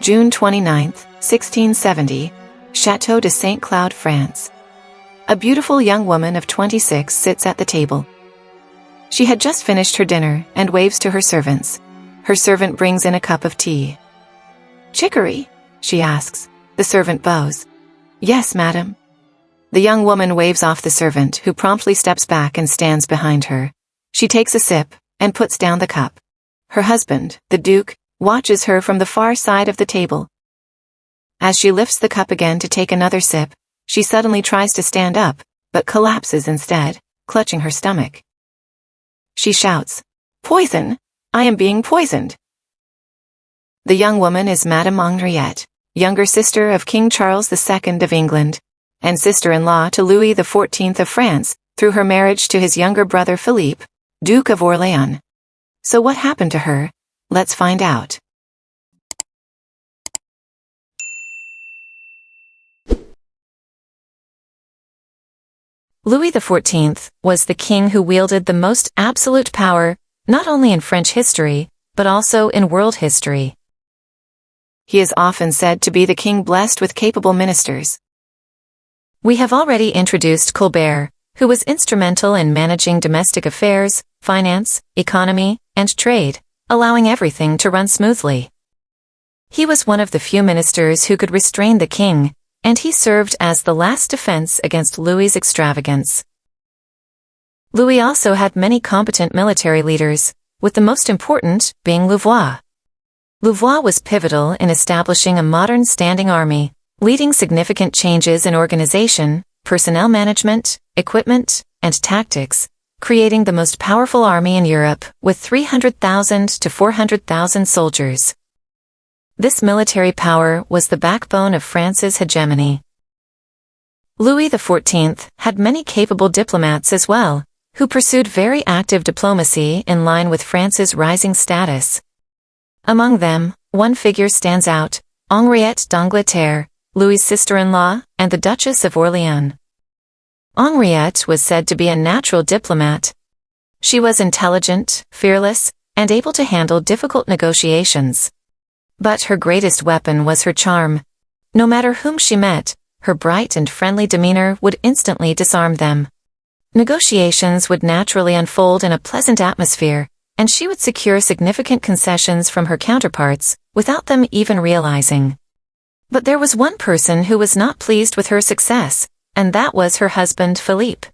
June 29, 1670, Château de Saint-Cloud, France. A beautiful young woman of 26 sits at the table. She had just finished her dinner and waves to her servants. Her servant brings in a cup of tea. "Chicory?" she asks. The servant bows. "Yes, madam." The young woman waves off the servant, who promptly steps back and stands behind her. She takes a sip and puts down the cup. Her husband, the Duke, watches her from the far side of the table. As she lifts the cup again to take another sip, she suddenly tries to stand up, but collapses instead, clutching her stomach. She shouts, "Poison! I am being poisoned!" The young woman is Madame Henriette, younger sister of King Charles II of England, and sister-in-law to Louis XIV of France, through her marriage to his younger brother Philippe, Duke of Orléans. So what happened to her? Let's find out. Louis XIV was the king who wielded the most absolute power, not only in French history, but also in world history. He is often said to be the king blessed with capable ministers. We have already introduced Colbert, who was instrumental in managing domestic affairs, finance, economy, and trade, allowing everything to run smoothly. He was one of the few ministers who could restrain the king, and he served as the last defense against Louis's extravagance. Louis also had many competent military leaders, with the most important being Louvois. Louvois was pivotal in establishing a modern standing army, leading significant changes in organization, personnel management, equipment, and tactics, creating the most powerful army in Europe with 300,000 to 400,000 soldiers. This military power was the backbone of France's hegemony. Louis XIV had many capable diplomats as well, who pursued very active diplomacy in line with France's rising status. Among them, one figure stands out, Henriette d'Angleterre, Louis's sister-in-law, and the Duchess of Orléans. Henriette was said to be a natural diplomat. She was intelligent, fearless, and able to handle difficult negotiations. But her greatest weapon was her charm. No matter whom she met, her bright and friendly demeanor would instantly disarm them. Negotiations would naturally unfold in a pleasant atmosphere, and she would secure significant concessions from her counterparts, without them even realizing. But there was one person who was not pleased with her success, and that was her husband Philippe.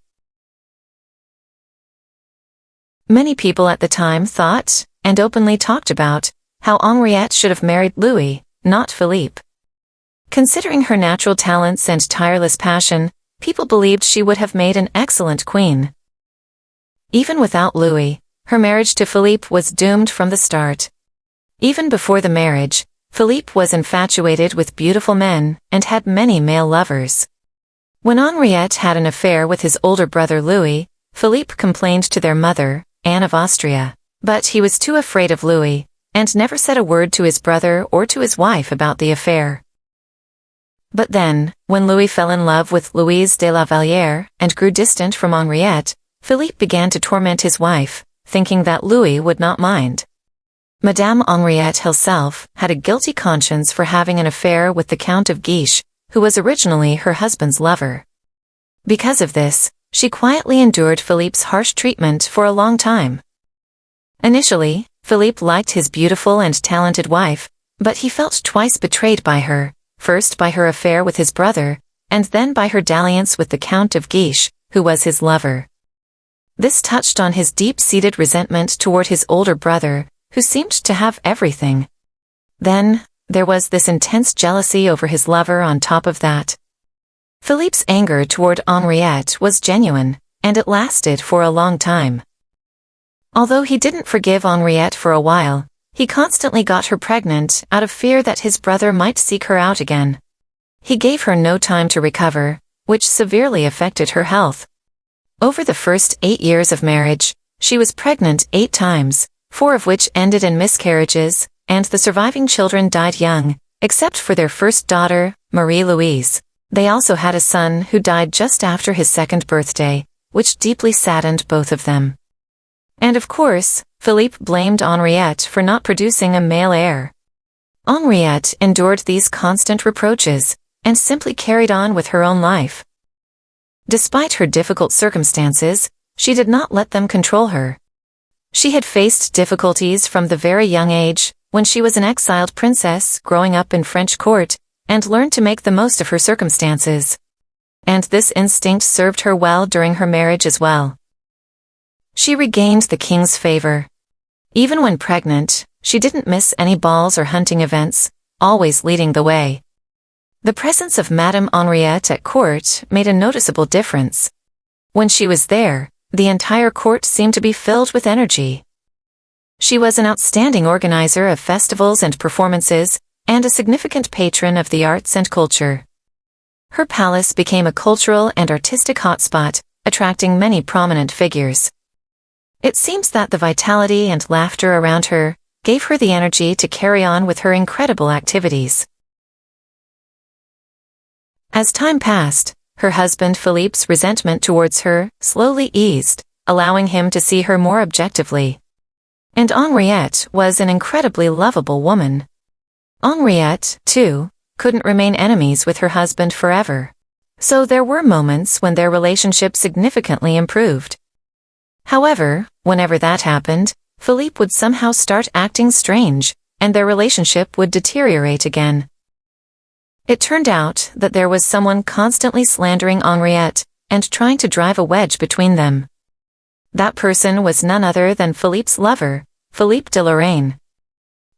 Many people at the time thought, and openly talked about, how Henriette should have married Louis, not Philippe. Considering her natural talents and tireless passion, people believed she would have made an excellent queen. Even without Louis, her marriage to Philippe was doomed from the start. Even before the marriage, Philippe was infatuated with beautiful men and had many male lovers. When Henriette had an affair with his older brother Louis, Philippe complained to their mother, Anne of Austria, but he was too afraid of Louis, and never said a word to his brother or to his wife about the affair. But then, when Louis fell in love with Louise de la Vallière and grew distant from Henriette, Philippe began to torment his wife, thinking that Louis would not mind. Madame Henriette herself had a guilty conscience for having an affair with the Count of Guiche, who was originally her husband's lover. Because of this, she quietly endured Philippe's harsh treatment for a long time. Initially, Philippe liked his beautiful and talented wife, but he felt twice betrayed by her, first by her affair with his brother, and then by her dalliance with the Count of Guiche, who was his lover. This touched on his deep-seated resentment toward his older brother, who seemed to have everything. Then, there was this intense jealousy over his lover on top of that. Philippe's anger toward Henriette was genuine, and it lasted for a long time. Although he didn't forgive Henriette for a while, he constantly got her pregnant out of fear that his brother might seek her out again. He gave her no time to recover, which severely affected her health. Over the first 8 years of marriage, she was pregnant 8 times, 4 of which ended in miscarriages, and the surviving children died young, except for their first daughter, Marie-Louise. They also had a son who died just after his 2nd birthday, which deeply saddened both of them. And of course, Philippe blamed Henriette for not producing a male heir. Henriette endured these constant reproaches, and simply carried on with her own life. Despite her difficult circumstances, she did not let them control her. She had faced difficulties from the very young age, when she was an exiled princess growing up in French court, and learned to make the most of her circumstances. And this instinct served her well during her marriage as well. She regained the king's favor. Even when pregnant, she didn't miss any balls or hunting events, always leading the way. The presence of Madame Henriette at court made a noticeable difference. When she was there, the entire court seemed to be filled with energy. She was an outstanding organizer of festivals and performances, and a significant patron of the arts and culture. Her palace became a cultural and artistic hotspot, attracting many prominent figures. It seems that the vitality and laughter around her gave her the energy to carry on with her incredible activities. As time passed, her husband Philippe's resentment towards her slowly eased, allowing him to see her more objectively. And Henriette was an incredibly lovable woman. Henriette, too, couldn't remain enemies with her husband forever. So there were moments when their relationship significantly improved. However, whenever that happened, Philippe would somehow start acting strange, and their relationship would deteriorate again. It turned out that there was someone constantly slandering Henriette and trying to drive a wedge between them. That person was none other than Philippe's lover, Philippe de Lorraine.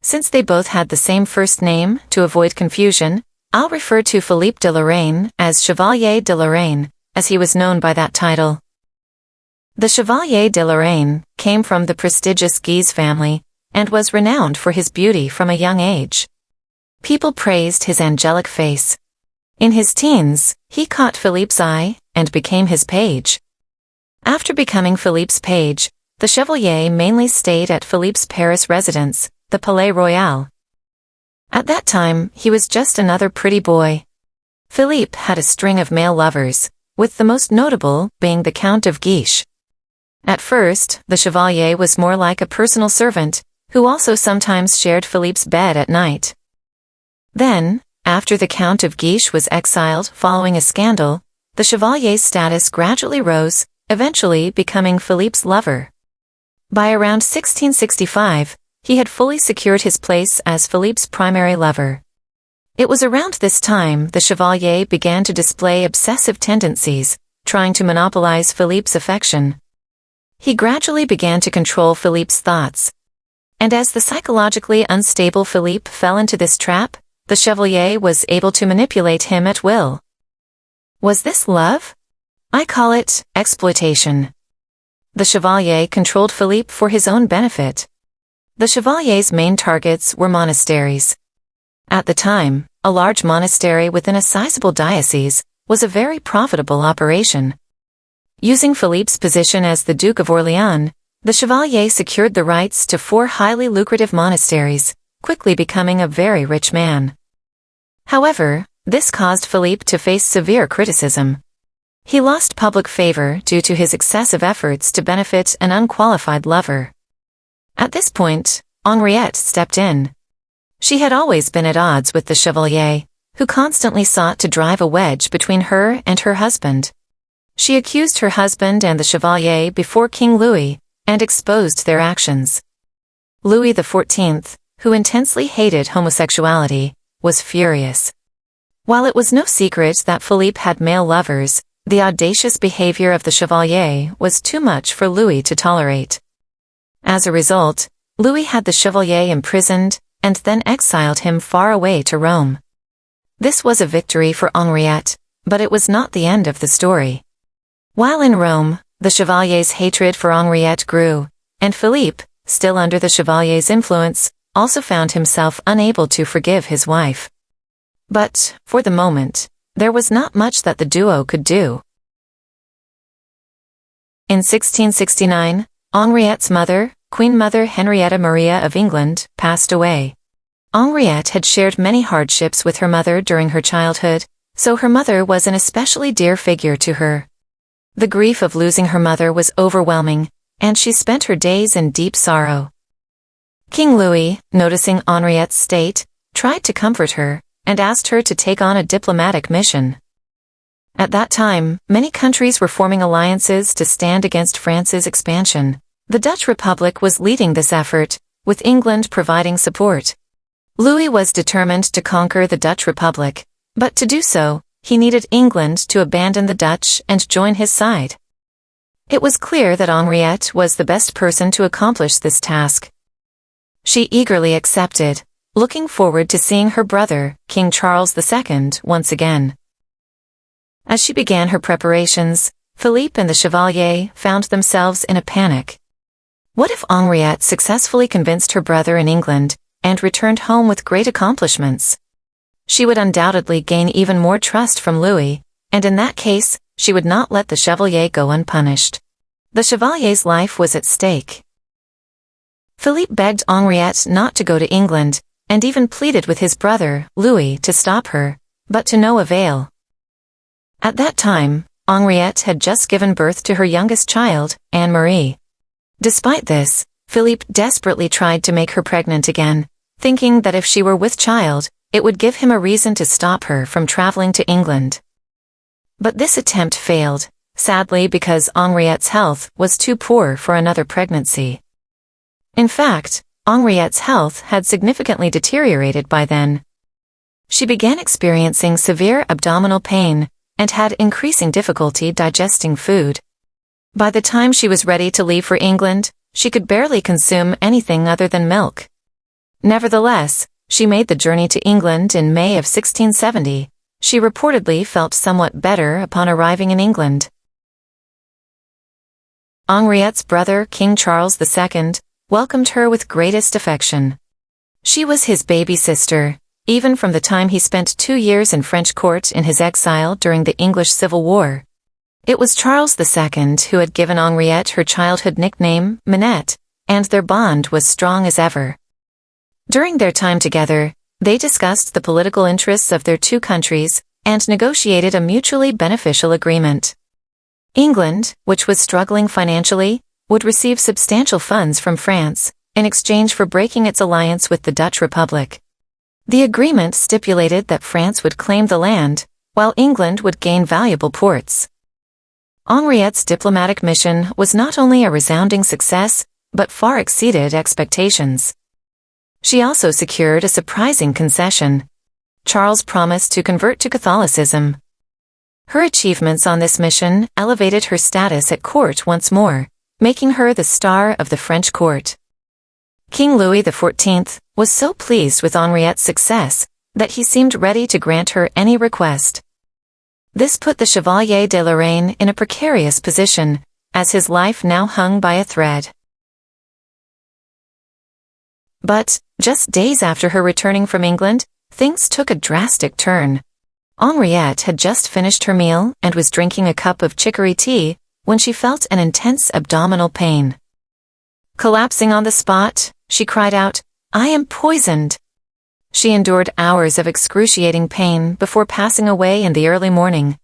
Since they both had the same first name, to avoid confusion, I'll refer to Philippe de Lorraine as Chevalier de Lorraine, as he was known by that title. The Chevalier de Lorraine came from the prestigious Guise family, and was renowned for his beauty from a young age. People praised his angelic face. In his teens, he caught Philippe's eye, and became his page. After becoming Philippe's page, the Chevalier mainly stayed at Philippe's Paris residence, the Palais Royal. At that time, he was just another pretty boy. Philippe had a string of male lovers, with the most notable being the Count of Guiche. At first, the Chevalier was more like a personal servant, who also sometimes shared Philippe's bed at night. Then, after the Count of Guiche was exiled following a scandal, the Chevalier's status gradually rose, eventually becoming Philippe's lover. By around 1665, he had fully secured his place as Philippe's primary lover. It was around this time the Chevalier began to display obsessive tendencies, trying to monopolize Philippe's affection. He gradually began to control Philippe's thoughts. And as the psychologically unstable Philippe fell into this trap, the Chevalier was able to manipulate him at will. Was this love? I call it exploitation. The Chevalier controlled Philippe for his own benefit. The Chevalier's main targets were monasteries. At the time, a large monastery within a sizable diocese was a very profitable operation. Using Philippe's position as the Duke of Orléans, the Chevalier secured the rights to 4 highly lucrative monasteries, quickly becoming a very rich man. However, this caused Philippe to face severe criticism. He lost public favor due to his excessive efforts to benefit an unqualified lover. At this point, Henriette stepped in. She had always been at odds with the Chevalier, who constantly sought to drive a wedge between her and her husband. She accused her husband and the Chevalier before King Louis, and exposed their actions. Louis XIV, who intensely hated homosexuality, was furious. While it was no secret that Philippe had male lovers, the audacious behavior of the Chevalier was too much for Louis to tolerate. As a result, Louis had the Chevalier imprisoned, and then exiled him far away to Rome. This was a victory for Henriette, but it was not the end of the story. While in Rome, the Chevalier's hatred for Henriette grew, and Philippe, still under the Chevalier's influence, also found himself unable to forgive his wife. But, for the moment, there was not much that the duo could do. In 1669, Henriette's mother, Queen Mother Henrietta Maria of England, passed away. Henriette had shared many hardships with her mother during her childhood, so her mother was an especially dear figure to her. The grief of losing her mother was overwhelming, and she spent her days in deep sorrow. King Louis, noticing Henriette's state, tried to comfort her, and asked her to take on a diplomatic mission. At that time, many countries were forming alliances to stand against France's expansion. The Dutch Republic was leading this effort, with England providing support. Louis was determined to conquer the Dutch Republic, but to do so, he needed England to abandon the Dutch and join his side. It was clear that Henriette was the best person to accomplish this task. She eagerly accepted, looking forward to seeing her brother, King Charles II, once again. As she began her preparations, Philippe and the Chevalier found themselves in a panic. What if Henriette successfully convinced her brother in England and returned home with great accomplishments? She would undoubtedly gain even more trust from Louis, and in that case, she would not let the Chevalier go unpunished. The Chevalier's life was at stake. Philippe begged Henriette not to go to England, and even pleaded with his brother, Louis, to stop her, but to no avail. At that time, Henriette had just given birth to her youngest child, Anne-Marie. Despite this, Philippe desperately tried to make her pregnant again, thinking that if she were with child, it would give him a reason to stop her from traveling to England. But this attempt failed, sadly because Henriette's health was too poor for another pregnancy. In fact, Henriette's health had significantly deteriorated by then. She began experiencing severe abdominal pain and had increasing difficulty digesting food. By the time she was ready to leave for England, she could barely consume anything other than milk. Nevertheless, she made the journey to England in May of 1670. She reportedly felt somewhat better upon arriving in England. Henriette's brother, King Charles II, welcomed her with greatest affection. She was his baby sister, even from the time he spent 2 years in French court in his exile during the English Civil War. It was Charles II who had given Henriette her childhood nickname, Minette, and their bond was strong as ever. During their time together, they discussed the political interests of their two countries and negotiated a mutually beneficial agreement. England, which was struggling financially, would receive substantial funds from France in exchange for breaking its alliance with the Dutch Republic. The agreement stipulated that France would claim the land, while England would gain valuable ports. Henriette's diplomatic mission was not only a resounding success, but far exceeded expectations. She also secured a surprising concession. Charles promised to convert to Catholicism. Her achievements on this mission elevated her status at court once more, making her the star of the French court. King Louis XIV was so pleased with Henriette's success that he seemed ready to grant her any request. This put the Chevalier de Lorraine in a precarious position, as his life now hung by a thread. But, just days after her returning from England, things took a drastic turn. Henriette had just finished her meal and was drinking a cup of chicory tea when she felt an intense abdominal pain. Collapsing on the spot, she cried out, "I am poisoned!" She endured hours of excruciating pain before passing away in the early morning.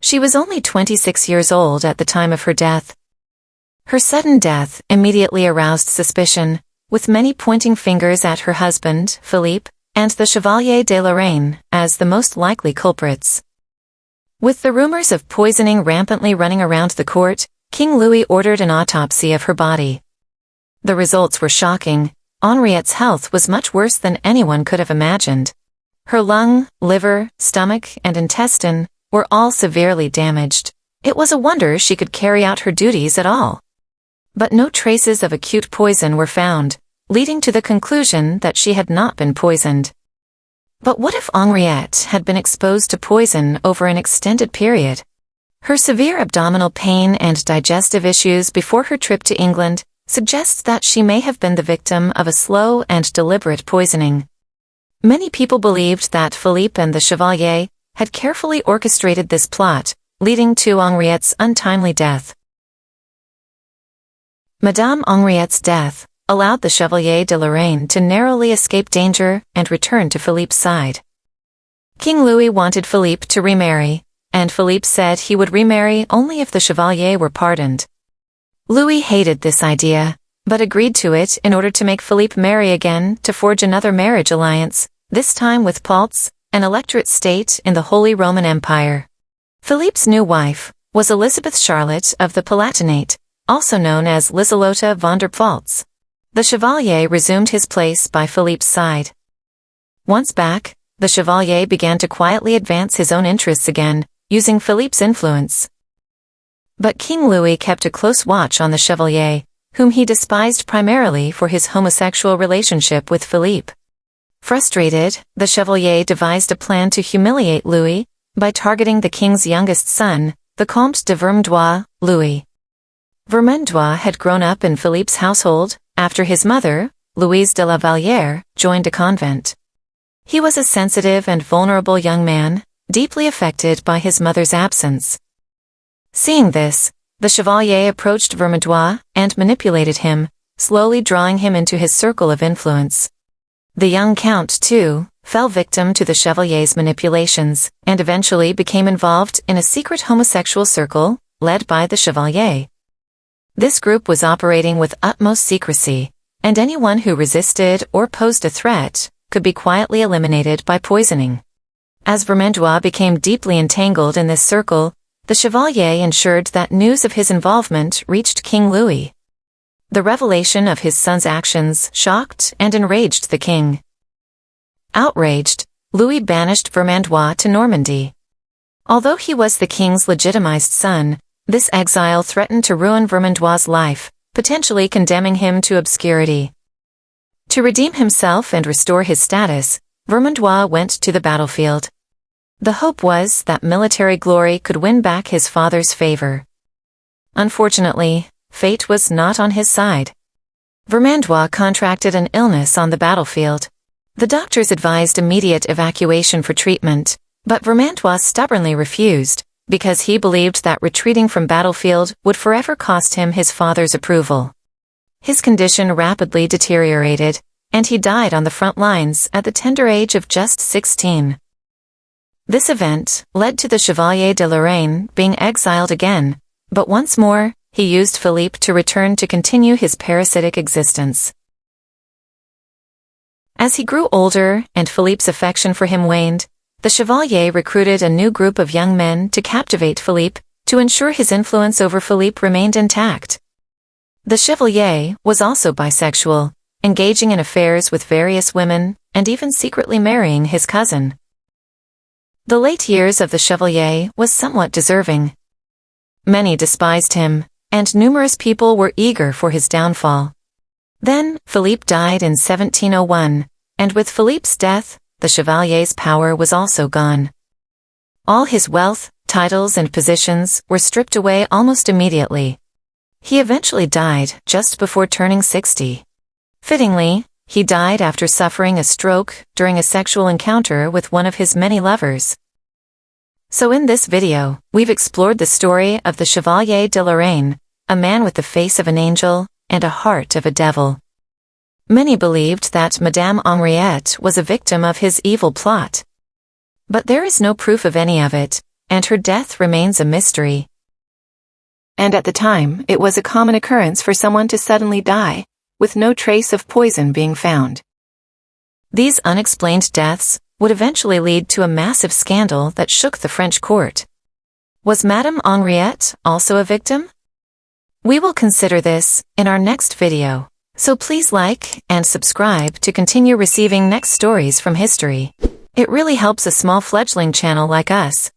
She was only 26 years old at the time of her death. Her sudden death immediately aroused suspicion, with many pointing fingers at her husband, Philippe, and the Chevalier de Lorraine as the most likely culprits. With the rumors of poisoning rampantly running around the court, King Louis ordered an autopsy of her body. The results were shocking. Henriette's health was much worse than anyone could have imagined. Her lung, liver, stomach, and intestine were all severely damaged. It was a wonder she could carry out her duties at all. But no traces of acute poison were found, leading to the conclusion that she had not been poisoned. But what if Henriette had been exposed to poison over an extended period? Her severe abdominal pain and digestive issues before her trip to England suggests that she may have been the victim of a slow and deliberate poisoning. Many people believed that Philippe and the Chevalier had carefully orchestrated this plot, leading to Henriette's untimely death. Madame Henriette's death allowed the Chevalier de Lorraine to narrowly escape danger and return to Philippe's side. King Louis wanted Philippe to remarry, and Philippe said he would remarry only if the Chevalier were pardoned. Louis hated this idea, but agreed to it in order to make Philippe marry again to forge another marriage alliance, this time with Pfalz, an electorate state in the Holy Roman Empire. Philippe's new wife was Elizabeth Charlotte of the Palatinate, also known as Liselotte von der Pfalz. The Chevalier resumed his place by Philippe's side. Once back, the Chevalier began to quietly advance his own interests again, using Philippe's influence. But King Louis kept a close watch on the Chevalier, whom he despised primarily for his homosexual relationship with Philippe. Frustrated, the Chevalier devised a plan to humiliate Louis by targeting the king's youngest son, the Comte de Vermandois, Louis. Vermandois had grown up in Philippe's household after his mother, Louise de la Vallière, joined a convent. He was a sensitive and vulnerable young man, deeply affected by his mother's absence. Seeing this, the Chevalier approached Vermandois and manipulated him, slowly drawing him into his circle of influence. The young count, too, fell victim to the Chevalier's manipulations, and eventually became involved in a secret homosexual circle, led by the Chevalier. This group was operating with utmost secrecy, and anyone who resisted or posed a threat could be quietly eliminated by poisoning. As Vermandois became deeply entangled in this circle, the Chevalier ensured that news of his involvement reached King Louis. The revelation of his son's actions shocked and enraged the king. Outraged, Louis banished Vermandois to Normandy. Although he was the king's legitimized son, this exile threatened to ruin Vermandois' life, potentially condemning him to obscurity. To redeem himself and restore his status, Vermandois went to the battlefield. The hope was that military glory could win back his father's favor. Unfortunately, fate was not on his side. Vermandois contracted an illness on the battlefield. The doctors advised immediate evacuation for treatment, but Vermandois stubbornly refused, because he believed that retreating from battlefield would forever cost him his father's approval. His condition rapidly deteriorated, and he died on the front lines at the tender age of just 16. This event led to the Chevalier de Lorraine being exiled again, but once more, he used Philippe to return to continue his parasitic existence. As he grew older and Philippe's affection for him waned, the Chevalier recruited a new group of young men to captivate Philippe to ensure his influence over Philippe remained intact. The Chevalier was also bisexual, engaging in affairs with various women and even secretly marrying his cousin. The late years of the Chevalier was somewhat deserving. Many despised him, and numerous people were eager for his downfall. Then, Philippe died in 1701, and with Philippe's death, the Chevalier's power was also gone. All his wealth, titles and positions were stripped away almost immediately. He eventually died just before turning 60. Fittingly, he died after suffering a stroke during a sexual encounter with one of his many lovers. So in this video, we've explored the story of the Chevalier de Lorraine, a man with the face of an angel and a heart of a devil. Many believed that Madame Henriette was a victim of his evil plot. But there is no proof of any of it, and her death remains a mystery. And at the time, it was a common occurrence for someone to suddenly die, with no trace of poison being found. These unexplained deaths would eventually lead to a massive scandal that shook the French court. Was Madame Henriette also a victim? We will consider this in our next video, so please like and subscribe to continue receiving next stories from history. It really helps a small fledgling channel like us